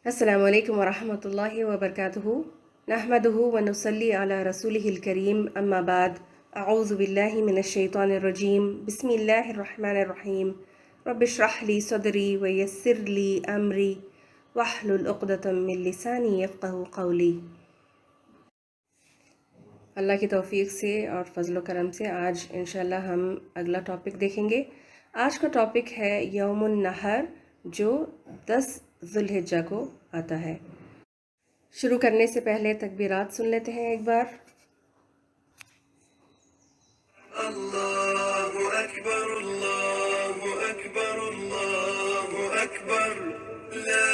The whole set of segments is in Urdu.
السلام علیکم ورحمۃ اللہ وبرکاتہ نحمدہ ونصلی علی رسولہ الکریم اما بعد اعوذ باللہ من الشیطان الرجیم بسم اللہ الرحمن الرحیم رب اشرح لی صدری ویسر لی امری واحلل عقدۃ من لسانی یفقہوا قولی۔ اللہ کی توفیق سے اور فضل و کرم سے آج انشاءاللہ ہم اگلا ٹاپک دیکھیں گے۔ آج کا ٹاپک ہے یوم النحر، جو 10 ذی الحجہ کو آتا ہے۔ شروع کرنے سے پہلے تکبیرات سن لیتے ہیں ایک بار۔ اللہ اکبر اللہ اکبر اللہ اکبر، لا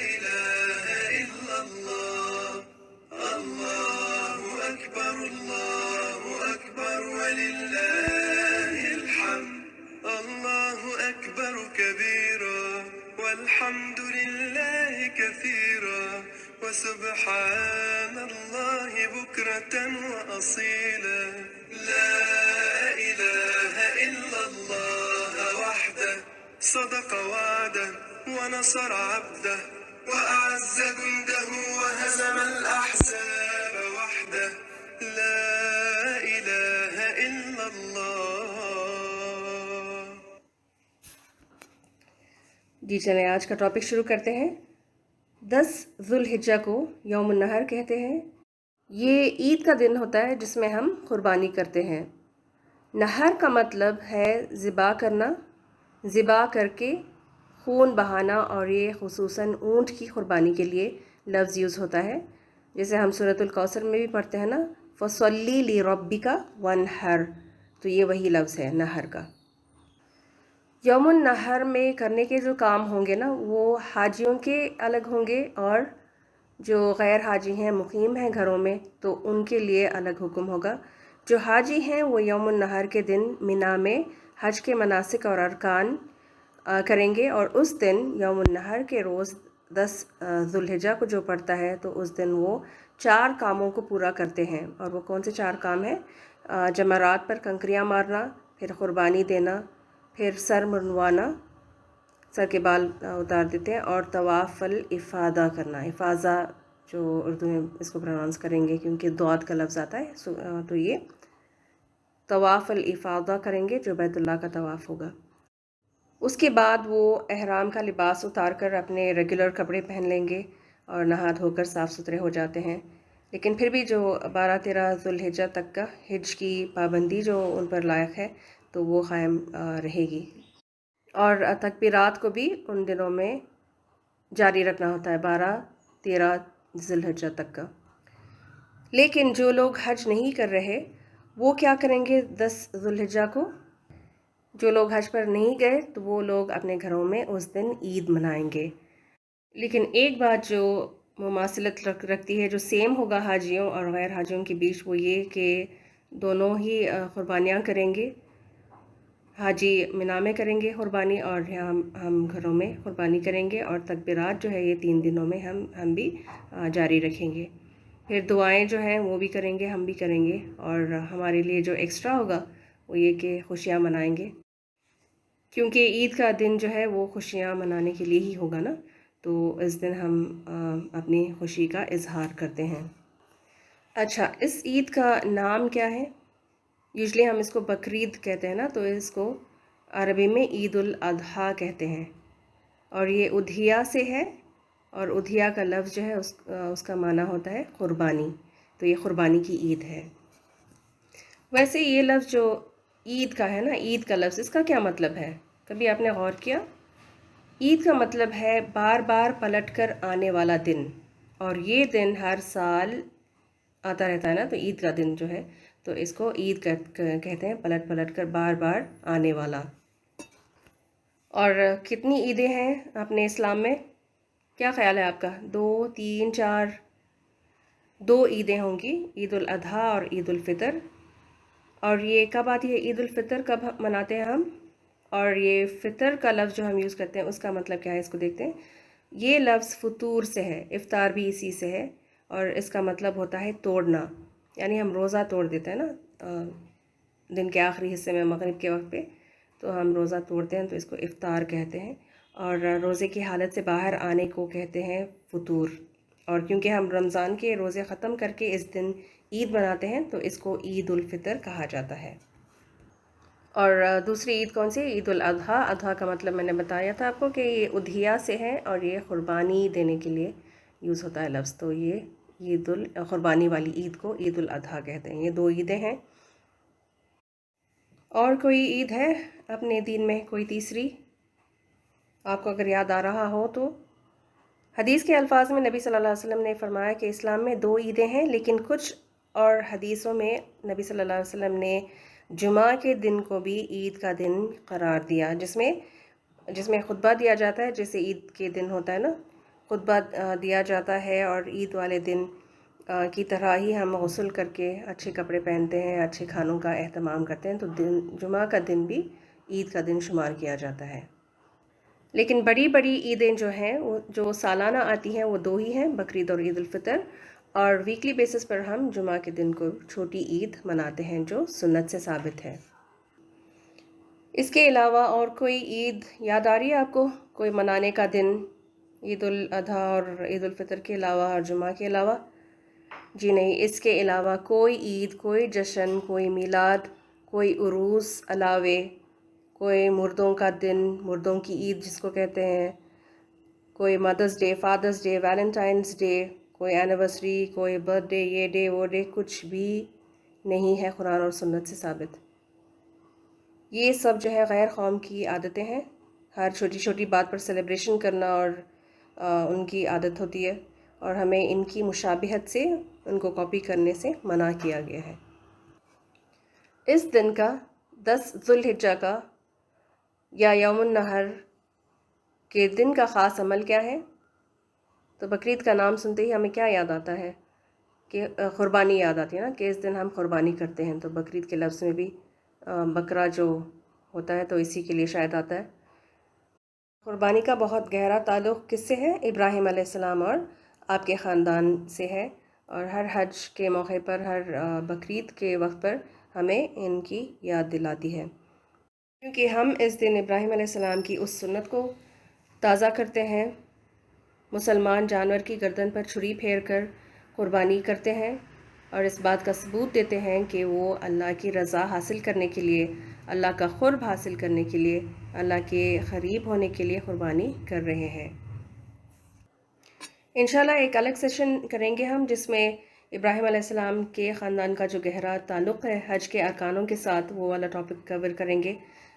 الہ الا اللہ، اللہ اکبر وللہ الحمد، اللہ اکبر کبیرا والحمد للہ کثیرا وسبحان اللہ بکرة وأصیلا، لا إله إلا الله وحده صدق وعده ونصر عبده وأعز جنده وهزم الأحزاب وحده، لا إله إلا الله۔ جی چلیں آج کا ٹاپک شروع کرتے ہیں۔ 10 ذی الحجہ کو یوم النحر کہتے ہیں۔ یہ عید کا دن ہوتا ہے جس میں ہم قربانی کرتے ہیں۔ نحر کا مطلب ہے ذبح کرنا، ذبح کر کے خون بہانا، اور یہ خصوصاً اونٹ کی قربانی کے لیے لفظ یوز ہوتا ہے، جیسے ہم سورۃ الکوثر میں بھی پڑھتے ہیں نا، فَصَلِّ لِرَبِّكَ وَانْحَرْ، تو یہ وہی لفظ ہے نحر کا۔ یوم النحر میں کرنے کے جو کام ہوں گے نا، وہ حاجیوں کے الگ ہوں گے، اور جو غیر حاجی ہیں، مقیم ہیں گھروں میں، تو ان کے لیے الگ حکم ہوگا۔ جو حاجی ہیں وہ یوم النحر کے دن منا میں حج کے مناسک اور ارکان کریں گے، اور اس دن یوم النحر کے روز 10 ذی الحجہ کو جو پڑتا ہے، تو اس دن وہ 4 کاموں کو پورا کرتے ہیں۔ اور وہ کون سے 4 کام ہیں؟ جمرات پر کنکریاں مارنا، پھر قربانی دینا، پھر سر منڈوانا، سر کے بال اتار دیتے ہیں، اور طواف الافاضہ کرنا۔ افاضہ جو اردو میں اس کو پروناؤنس کریں گے کیونکہ ضاد کا لفظ آتا ہے، تو یہ طواف الافاضہ کریں گے جو بیت اللہ کا طواف ہوگا۔ اس کے بعد وہ احرام کا لباس اتار کر اپنے ریگولر کپڑے پہن لیں گے اور نہا دھو کر صاف ستھرے ہو جاتے ہیں۔ لیکن پھر بھی جو 12-13 ذی الحجہ تک کا حج کی پابندی جو ان پر لائق ہے، تو وہ قائم رہے گی، اور تکبیرات کو بھی ان دنوں میں جاری رکھنا ہوتا ہے، 12-13 ذی الحجہ تک کا۔ لیکن جو لوگ حج نہیں کر رہے وہ کیا کریں گے 10 ذی الحجہ کو؟ جو لوگ حج پر نہیں گئے تو وہ لوگ اپنے گھروں میں اس دن عید منائیں گے۔ لیکن ایک بات جو مماثلت رکھتی ہے، جو سیم ہوگا حاجیوں اور غیر حاجیوں کے بیچ، وہ یہ کہ دونوں ہی قربانیاں کریں گے۔ حاجی منا میں کریں گے قربانی، اور ہم گھروں میں قربانی کریں گے، اور تکبیرات جو ہے یہ 3 دنوں میں ہم بھی جاری رکھیں گے۔ پھر دعائیں جو ہیں وہ بھی کریں گے، ہم بھی کریں گے، اور ہمارے لیے جو ایکسٹرا ہوگا وہ یہ کہ خوشیاں منائیں گے، کیونکہ عید کا دن جو ہے وہ خوشیاں منانے کے لیے ہی ہوگا نا، تو اس دن ہم اپنی خوشی کا اظہار کرتے ہیں۔ اچھا، اس عید کا نام کیا ہے؟ یوزلی ہم اس کو بقرعید کہتے ہیں نا، تو اس کو عربی میں عید الاضحیٰ کہتے ہیں، اور یہ ادھیہ سے ہے، اور ادھیہ کا لفظ جو ہے اس کا معنی ہوتا ہے قربانی، تو یہ قربانی کی عید ہے۔ ویسے یہ لفظ جو عید کا ہے نا، عید کا لفظ، اس کا کیا مطلب ہے؟ کبھی آپ نے غور کیا؟ عید کا مطلب ہے بار بار پلٹ کر آنے والا دن، اور یہ دن ہر سال آتا رہتا ہے نا، تو عید کا دن جو ہے تو اس کو عید کہتے ہیں، پلٹ پلٹ کر بار بار آنے والا۔ اور کتنی عیدیں ہیں اپنے اسلام میں؟ کیا خیال ہے آپ کا؟ 2، 3، 4؟ 2 عیدیں ہوں گی، عید الاضحیٰ اور عید الفطر۔ اور یہ کب آتی ہے عید الفطر؟ کب مناتے ہیں ہم؟ اور یہ فطر کا لفظ جو ہم یوز کرتے ہیں اس کا مطلب کیا ہے، اس کو دیکھتے ہیں۔ یہ لفظ فطور سے ہے، افطار بھی اسی سے ہے، اور اس کا مطلب ہوتا ہے توڑنا، یعنی ہم روزہ توڑ دیتے ہیں نا دن کے آخری حصے میں، مغرب کے وقت پہ، تو ہم روزہ توڑتے ہیں، تو اس کو افطار کہتے ہیں۔ اور روزے کی حالت سے باہر آنے کو کہتے ہیں فطور، اور کیونکہ ہم رمضان کے روزے ختم کر کے اس دن عید مناتے ہیں تو اس کو عید الفطر کہا جاتا ہے۔ اور دوسری عید کون سی؟ عید الاضحیٰ۔ اضحیٰ کا مطلب میں نے بتایا تھا آپ کو کہ یہ اضحیہ سے ہے اور یہ قربانی دینے کے لیے یوز ہوتا ہے لفظ، تو یہ قربانی والی عید کو عید الاضحیٰ کہتے ہیں۔ یہ دو عیدیں ہیں۔ اور کوئی عید ہے اپنے دین میں، کوئی تیسری آپ کو اگر یاد آ رہا ہو تو؟ حدیث کے الفاظ میں نبی صلی اللہ علیہ وسلم نے فرمایا کہ اسلام میں دو عیدیں ہیں، لیکن کچھ اور حدیثوں میں نبی صلی اللہ علیہ وسلم نے جمعہ کے دن کو بھی عید کا دن قرار دیا، جس میں خطبہ دیا جاتا ہے، جیسے عید کے دن ہوتا ہے نا، خطبہ دیا جاتا ہے، اور عید والے دن کی طرح ہی ہم غسل کر کے اچھے کپڑے پہنتے ہیں، اچھے کھانوں کا اہتمام کرتے ہیں، تو جمعہ کا دن بھی عید کا دن شمار کیا جاتا ہے۔ لیکن بڑی بڑی عیدیں جو ہیں وہ جو سالانہ آتی ہیں وہ دو ہی ہیں، بقرعید اور عید الفطر، اور ویکلی بیسس پر ہم جمعہ کے دن کو چھوٹی عید مناتے ہیں جو سنت سے ثابت ہے۔ اس کے علاوہ اور کوئی عید یاد آ رہی ہے آپ کو؟ کوئی منانے کا دن عید الاضحیٰ اور عید الفطر کے علاوہ اور جمعہ کے علاوہ؟ جی نہیں، اس کے علاوہ کوئی عید، کوئی جشن، کوئی میلاد، کوئی عروس علاوے، کوئی مردوں کا دن، مردوں کی عید جس کو کہتے ہیں، کوئی mother's day, father's day, Valentine's day, کوئی اینیورسری، کوئی برتھ ڈے، یہ ڈے وہ ڈے، کچھ بھی نہیں ہے قرآن اور سنت سے ثابت۔ یہ سب جو ہے غیر قوم کی عادتیں ہیں، ہر چھوٹی چھوٹی بات پر سیلیبریشن کرنا اور ان کی عادت ہوتی ہے، اور ہمیں ان کی مشابہت سے، ان کو کاپی کرنے سے منع کیا گیا ہے۔ اس دن کا 10 ذو الحجہ کا یا یوم النحر کے دن کا خاص عمل کیا ہے؟ تو بقرعید کا نام سنتے ہی ہمیں کیا یاد آتا ہے؟ کہ قربانی یاد آتی ہے نا، کہ اس دن ہم قربانی کرتے ہیں، تو بقرعید کے لفظ میں بھی بکرا جو ہوتا ہے تو اسی کے لیے شاید آتا ہے۔ قربانی کا بہت گہرا تعلق کس سے ہے؟ ابراہیم علیہ السلام اور آپ کے خاندان سے ہے، اور ہر حج کے موقع پر، ہر بقرعید کے وقت پر ہمیں ان کی یاد دلاتی ہے، کیونکہ ہم اس دن ابراہیم علیہ السلام کی اس سنت کو تازہ کرتے ہیں۔ مسلمان جانور کی گردن پر چھری پھیر کر قربانی کرتے ہیں اور اس بات کا ثبوت دیتے ہیں کہ وہ اللہ کی رضا حاصل کرنے کے لیے، اللہ کا قرب حاصل کرنے کے لیے، اللہ کے قریب ہونے کے لیے قربانی کر رہے ہیں۔ انشاءاللہ ایک الگ سیشن کریں گے ہم، جس میں ابراہیم علیہ السلام کے خاندان کا جو گہرا تعلق ہے حج کے ارکانوں کے ساتھ، وہ والا ٹاپک کور کریں گے۔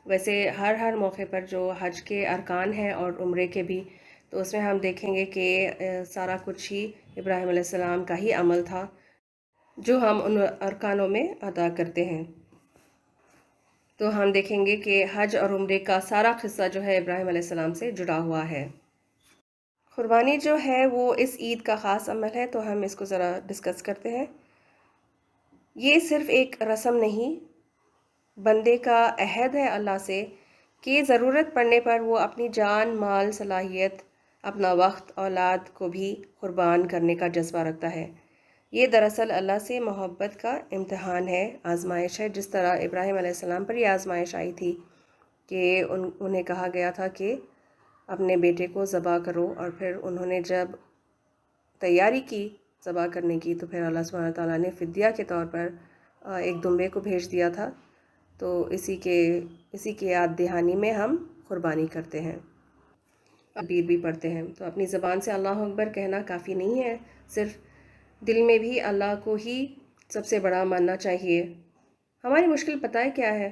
ویسے ہر موقع پر جو حج کے ارکان ہیں اور عمرے کے بھی، تو اس میں ہم دیکھیں گے کہ سارا کچھ ہی ابراہیم علیہ السلام کا ہی عمل تھا جو ہم ان ارکانوں میں ادا کرتے ہیں۔ تو ہم دیکھیں گے کہ حج اور عمرے کا سارا قصہ جو ہے ابراہیم علیہ السلام سے جڑا ہوا ہے۔ قربانی جو ہے وہ اس عید کا خاص عمل ہے، تو ہم اس کو ذرا ڈسکس کرتے ہیں۔ یہ صرف ایک رسم نہیں، بندے کا عہد ہے اللہ سے کہ ضرورت پڑنے پر وہ اپنی جان، مال، صلاحیت، اپنا وقت، اولاد کو بھی قربان کرنے کا جذبہ رکھتا ہے۔ یہ دراصل اللہ سے محبت کا امتحان ہے، آزمائش ہے، جس طرح ابراہیم علیہ السلام پر یہ آزمائش آئی تھی کہ انہیں کہا گیا تھا کہ اپنے بیٹے کو ذبح کرو، اور پھر انہوں نے جب تیاری کی ذبح کرنے کی تو پھر اللہ سبحانہ تعالیٰ نے فدیہ کے طور پر ایک دمبے کو بھیج دیا تھا، تو اسی کی یاد دہانی میں ہم قربانی کرتے ہیں، تکبیر بھی پڑھتے ہیں۔ تو اپنی زبان سے اللہ اکبر کہنا کافی نہیں ہے، صرف دل میں بھی اللہ کو ہی سب سے بڑا ماننا چاہیے۔ ہماری مشکل پتہ ہے کیا ہے؟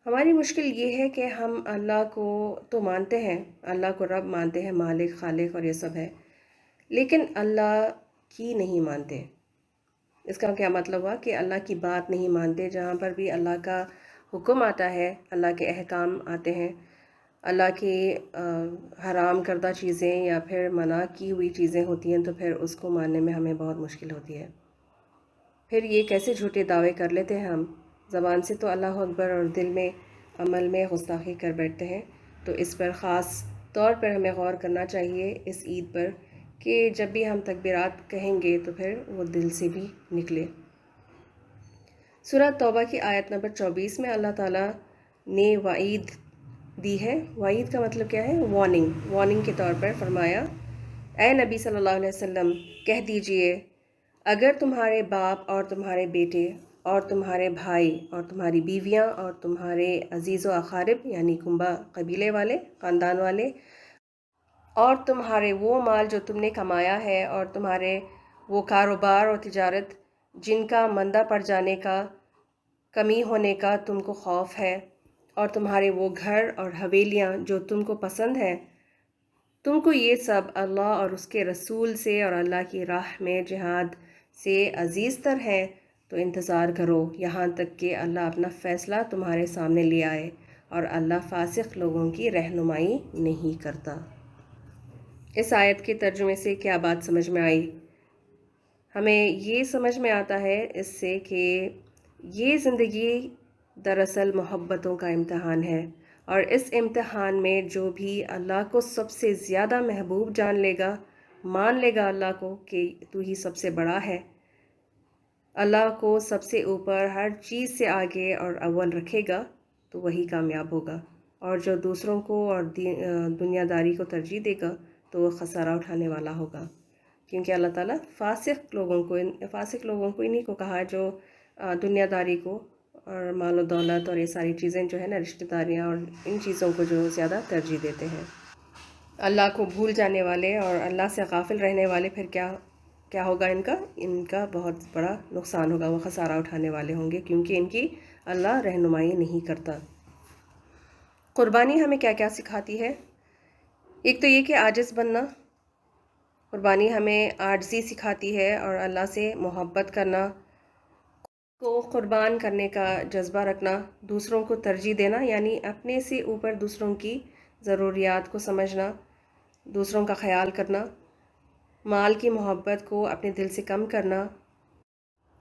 ہماری مشکل یہ ہے کہ ہم اللہ کو تو مانتے ہیں، اللہ کو رب مانتے ہیں، مالک، خالق اور یہ سب ہے، لیکن اللہ کی نہیں مانتے۔ اس کا کیا مطلب ہوا؟ کہ اللہ کی بات نہیں مانتے۔ جہاں پر بھی اللہ کا حکم آتا ہے، اللہ کے احکام آتے ہیں، اللہ کی حرام کردہ چیزیں یا پھر منع کی ہوئی چیزیں ہوتی ہیں، تو پھر اس کو ماننے میں ہمیں بہت مشکل ہوتی ہے۔ پھر یہ کیسے جھوٹے دعوے کر لیتے ہیں ہم؟ زبان سے تو اللہ اکبر اور دل میں، عمل میں گستاخی کر بیٹھتے ہیں۔ تو اس پر خاص طور پر ہمیں غور کرنا چاہیے اس عید پر کہ جب بھی ہم تکبیرات کہیں گے تو پھر وہ دل سے بھی نکلے۔ سورہ توبہ کی آیت نمبر 24 میں اللہ تعالیٰ نے وعید دی ہے۔ وعید کا مطلب کیا ہے؟ وارننگ کے طور پر فرمایا، اے نبی صلی اللہ علیہ وسلم کہہ دیجئے، اگر تمہارے باپ اور تمہارے بیٹے اور تمہارے بھائی اور تمہاری بیویاں اور تمہارے عزیز و اقارب یعنی کنبہ قبیلے والے، خاندان والے، اور تمہارے وہ مال جو تم نے کمایا ہے اور تمہارے وہ کاروبار اور تجارت جن کا مندہ پڑ جانے کا، کمی ہونے کا تم کو خوف ہے، اور تمہارے وہ گھر اور حویلیاں جو تم کو پسند ہیں، تم کو یہ سب اللہ اور اس کے رسول سے اور اللہ کی راہ میں جہاد سے عزیز تر ہے، تو انتظار کرو یہاں تک کہ اللہ اپنا فیصلہ تمہارے سامنے لے آئے، اور اللہ فاسق لوگوں کی رہنمائی نہیں کرتا۔ اس آیت کے ترجمے سے کیا بات سمجھ میں آئی؟ ہمیں یہ سمجھ میں آتا ہے اس سے کہ یہ زندگی دراصل محبتوں کا امتحان ہے، اور اس امتحان میں جو بھی اللہ کو سب سے زیادہ محبوب جان لے گا، مان لے گا اللہ کو کہ تو ہی سب سے بڑا ہے، اللہ کو سب سے اوپر ہر چیز سے آگے اور اول رکھے گا، تو وہی کامیاب ہوگا، اور جو دوسروں کو اور دنیا داری کو ترجیح دے گا تو وہ خسارہ اٹھانے والا ہوگا، کیونکہ اللہ تعالیٰ فاسق لوگوں کو انہی کو کہا جو دنیا داری کو اور مال و دولت اور یہ ساری چیزیں جو ہے نا، رشتہ داریاں اور ان چیزوں کو جو زیادہ ترجیح دیتے ہیں۔ اللہ کو بھول جانے والے اور اللہ سے غافل رہنے والے پھر کیا ہوگا؟ ان کا بہت بڑا نقصان ہوگا، وہ خسارہ اٹھانے والے ہوں گے، کیونکہ ان کی اللہ رہنمائی نہیں کرتا۔ قربانی ہمیں کیا کیا سکھاتی ہے؟ ایک تو یہ کہ عاجز بننا، قربانی ہمیں عاجزی سکھاتی ہے اور اللہ سے محبت کرنا، کو قربان کرنے کا جذبہ رکھنا، دوسروں کو ترجیح دینا یعنی اپنے سے اوپر دوسروں کی ضروریات کو سمجھنا، دوسروں کا خیال کرنا، مال کی محبت کو اپنے دل سے کم کرنا،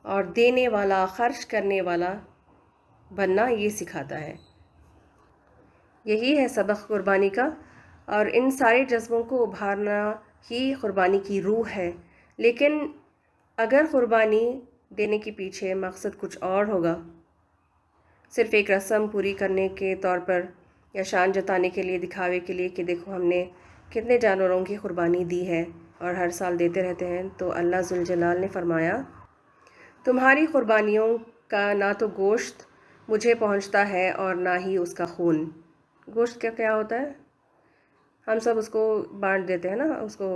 اور دینے والا، خرچ کرنے والا بننا، یہ سکھاتا ہے۔ یہی ہے سبق قربانی کا، اور ان سارے جذبوں کو ابھارنا ہی قربانی کی روح ہے۔ لیکن اگر قربانی دینے کے پیچھے مقصد کچھ اور ہوگا، صرف ایک رسم پوری کرنے کے طور پر یا شان جتانے کے لیے، دکھاوے کے لیے کہ دیکھو ہم نے کتنے جانوروں کی قربانی دی ہے اور ہر سال دیتے رہتے ہیں، تو اللہ ذوالجلال نے فرمایا، تمہاری قربانیوں کا نہ تو گوشت مجھے پہنچتا ہے اور نہ ہی اس کا خون۔ گوشت کیا ہوتا ہے؟ ہم سب اس کو بانٹ دیتے ہیں نا، اس کو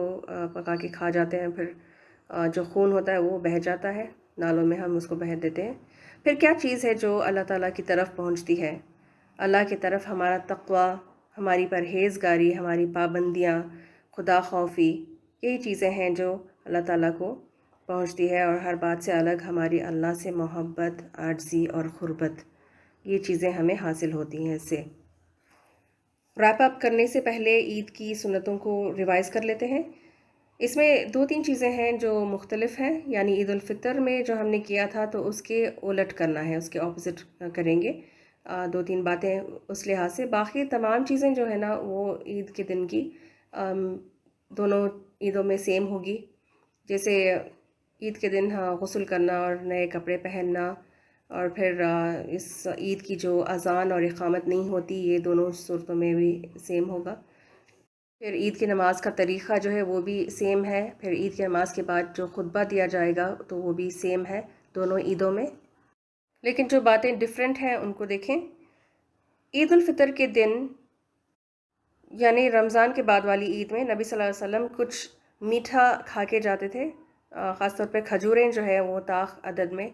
پکا کے کھا جاتے ہیں، پھر جو خون ہوتا ہے وہ بہہ جاتا ہے نالوں میں، ہم اس کو بہہ دیتے ہیں۔ پھر کیا چیز ہے جو اللہ تعالیٰ کی طرف پہنچتی ہے؟ اللہ کی طرف ہمارا تقویٰ، ہماری پرہیزگاری، ہماری پابندیاں، خدا خوفی، یہی چیزیں ہیں جو اللہ تعالیٰ کو پہنچتی ہے، اور ہر بات سے الگ ہماری اللہ سے محبت، عاجزی اور قربت، یہ چیزیں ہمیں حاصل ہوتی ہیں اس سے۔ ریپ اپ کرنے سے پہلے عید کی سنتوں کو ریوائز کر لیتے ہیں۔ اس میں 2-3 چیزیں ہیں جو مختلف ہیں، یعنی عید الفطر میں جو ہم نے کیا تھا تو اس کے الٹ کرنا ہے، اس کے اپوزٹ کریں گے، 2-3 باتیں اس لحاظ سے۔ باقی تمام چیزیں جو ہے نا وہ عید کے دن کی دونوں عیدوں میں سیم ہوگی، جیسے عید کے دن غسل کرنا اور نئے کپڑے پہننا، اور پھر اس عید کی جو اذان اور اقامت نہیں ہوتی، یہ دونوں صورتوں میں بھی سیم ہوگا۔ پھر عید کی نماز کا طریقہ جو ہے وہ بھی سیم ہے، پھر عید کی نماز کے بعد جو خطبہ دیا جائے گا تو وہ بھی سیم ہے دونوں عیدوں میں۔ لیکن جو باتیں ڈیفرنٹ ہیں ان کو دیکھیں۔ عید الفطر کے دن یعنی رمضان کے بعد والی عید میں نبی صلی اللہ علیہ وسلم کچھ میٹھا کھا کے جاتے تھے، خاص طور پہ کھجوریں جو ہے وہ طاق عدد میں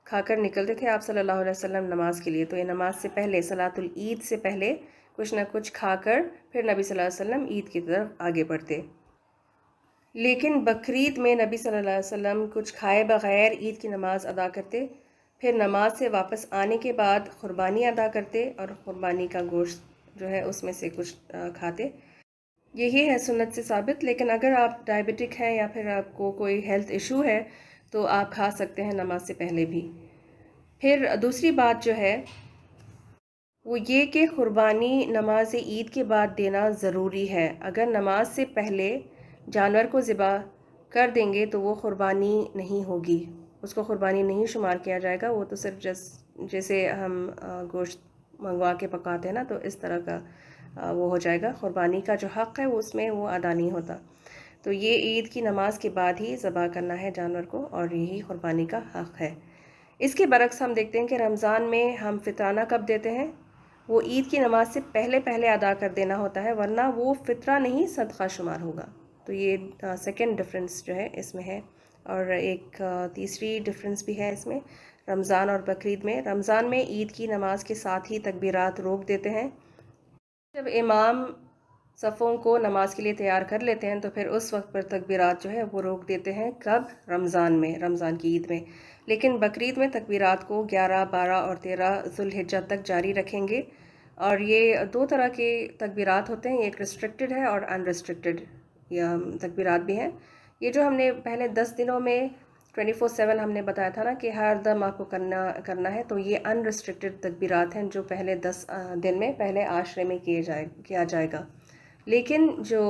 کھا کر نکلتے تھے آپ صلی اللہ علیہ وسلم نماز کے لیے۔ تو یہ نماز سے پہلے، صلاۃ العید سے پہلے کچھ نہ کچھ کھا کر پھر نبی صلی اللہ علیہ وسلم عید کی طرف آگے بڑھتے۔ لیکن بقرعید میں نبی صلی اللہ علیہ وسلم کچھ کھائے بغیر عید کی نماز ادا کرتے، پھر نماز سے واپس آنے کے بعد قربانی ادا کرتے اور قربانی کا گوشت جو ہے اس میں سے کچھ کھاتے۔ یہی ہے سنت سے ثابت۔ لیکن اگر آپ ڈائبٹک ہیں یا پھر آپ کو کوئی ہیلتھ ایشو ہے تو آپ کھا سکتے ہیں نماز سے پہلے بھی۔ پھر دوسری بات جو ہے وہ یہ کہ قربانی نماز عید کے بعد دینا ضروری ہے۔ اگر نماز سے پہلے جانور کو ذبح کر دیں گے تو وہ قربانی نہیں ہوگی، اس کو قربانی نہیں شمار کیا جائے گا، وہ تو صرف جیسے ہم گوشت منگوا کے پکاتے ہیں نا، تو اس طرح کا وہ ہو جائے گا، قربانی کا جو حق ہے وہ اس میں وہ ادا نہیں ہوتا۔ تو یہ عید کی نماز کے بعد ہی ذبح کرنا ہے جانور کو، اور یہی قربانی کا حق ہے۔ اس کے برعکس ہم دیکھتے ہیں کہ رمضان میں ہم فطرانہ کب دیتے ہیں؟ وہ عید کی نماز سے پہلے ادا کر دینا ہوتا ہے، ورنہ وہ فطرہ نہیں صدقہ شمار ہوگا۔ تو یہ سیکنڈ ڈفرنس جو ہے اس میں ہے۔ اور ایک تیسری ڈفرنس بھی ہے اس میں، رمضان اور بقرعید میں۔ رمضان میں عید کی نماز کے ساتھ ہی تکبیرات روک دیتے ہیں۔ جب امام صفوں کو نماز کے لیے تیار کر لیتے ہیں تو پھر اس وقت پر تکبیرات جو ہے وہ روک دیتے ہیں۔ کب؟ رمضان میں، رمضان کی عید میں۔ لیکن بقرعید میں تکبیرات کو 11، 12 اور 13 ذوالحجہ تک جاری رکھیں گے۔ اور یہ دو طرح کے تکبیرات ہوتے ہیں، ایک ریسٹرکٹڈ ہے اور ان ریسٹرکٹڈ تکبیرات بھی ہیں۔ یہ جو ہم نے پہلے 10 دنوں میں 24/7 ہم نے بتایا تھا نا کہ ہر دم آپ کو کرنا ہے، تو یہ ان ریسٹرکٹڈ تکبیرات ہیں جو پہلے 10 دن میں پہلے عاشرے میں کیا جائے گا۔ لیکن جو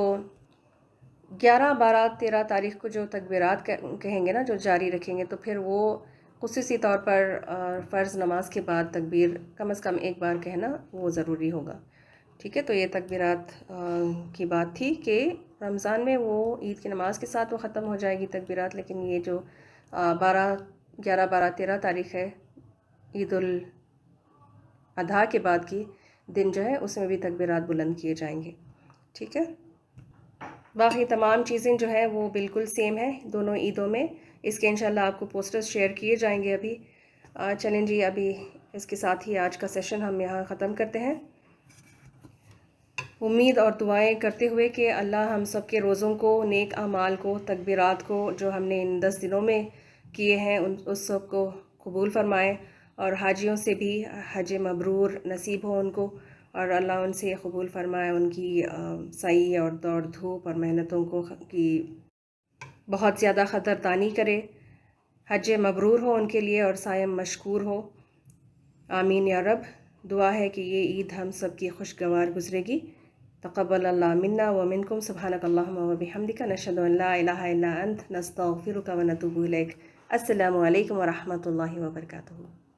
11، 12، 13 تاریخ کو جو تکبیرات کہیں گے نا، جو جاری رکھیں گے، تو پھر وہ خصوصی طور پر فرض نماز کے بعد تکبیر کم از کم ایک بار کہنا وہ ضروری ہوگا۔ ٹھیک ہے، تو یہ تکبیرات کی بات تھی کہ رمضان میں وہ عید کی نماز کے ساتھ وہ ختم ہو جائے گی تکبیرات، لیکن یہ جو 11، 12، 13 تاریخ ہے عید الاضحیٰ کے بعد کی دن جو ہے اس میں بھی تکبیرات بلند کیے جائیں گے۔ ٹھیک ہے، باقی تمام چیزیں جو ہے وہ بالکل سیم ہیں دونوں عیدوں میں۔ اس کے انشاءاللہ آپ کو پوسٹرز شیئر کیے جائیں گے ابھی۔ چلیں جی، ابھی اس کے ساتھ ہی آج کا سیشن ہم یہاں ختم کرتے ہیں، امید اور دعائیں کرتے ہوئے کہ اللہ ہم سب کے روزوں کو، نیک اعمال کو، تکبیرات کو جو ہم نے ان 10 دنوں میں کیے ہیں اس سب کو قبول فرمائے، اور حاجیوں سے بھی حج مبرور نصیب ہو ان کو، اور اللہ ان سے قبول فرمائے ان کی سعی اور دوڑ دھوپ اور محنتوں کو کی بہت زیادہ قدردانی کرے، حج مبرور ہو ان کے لیے اور سعی مشکور ہو۔ آمین یا رب۔ دعا ہے کہ یہ عید ہم سب کی خوشگوار گزرے گی۔ تقبل اللہ منا ومنکم، سبحانک اللہم وبحمدک، نشہد ان لا الہ الا انت، نستغفرک ونتوب الیک۔ السلام علیکم ورحمۃ اللہ وبرکاتہ۔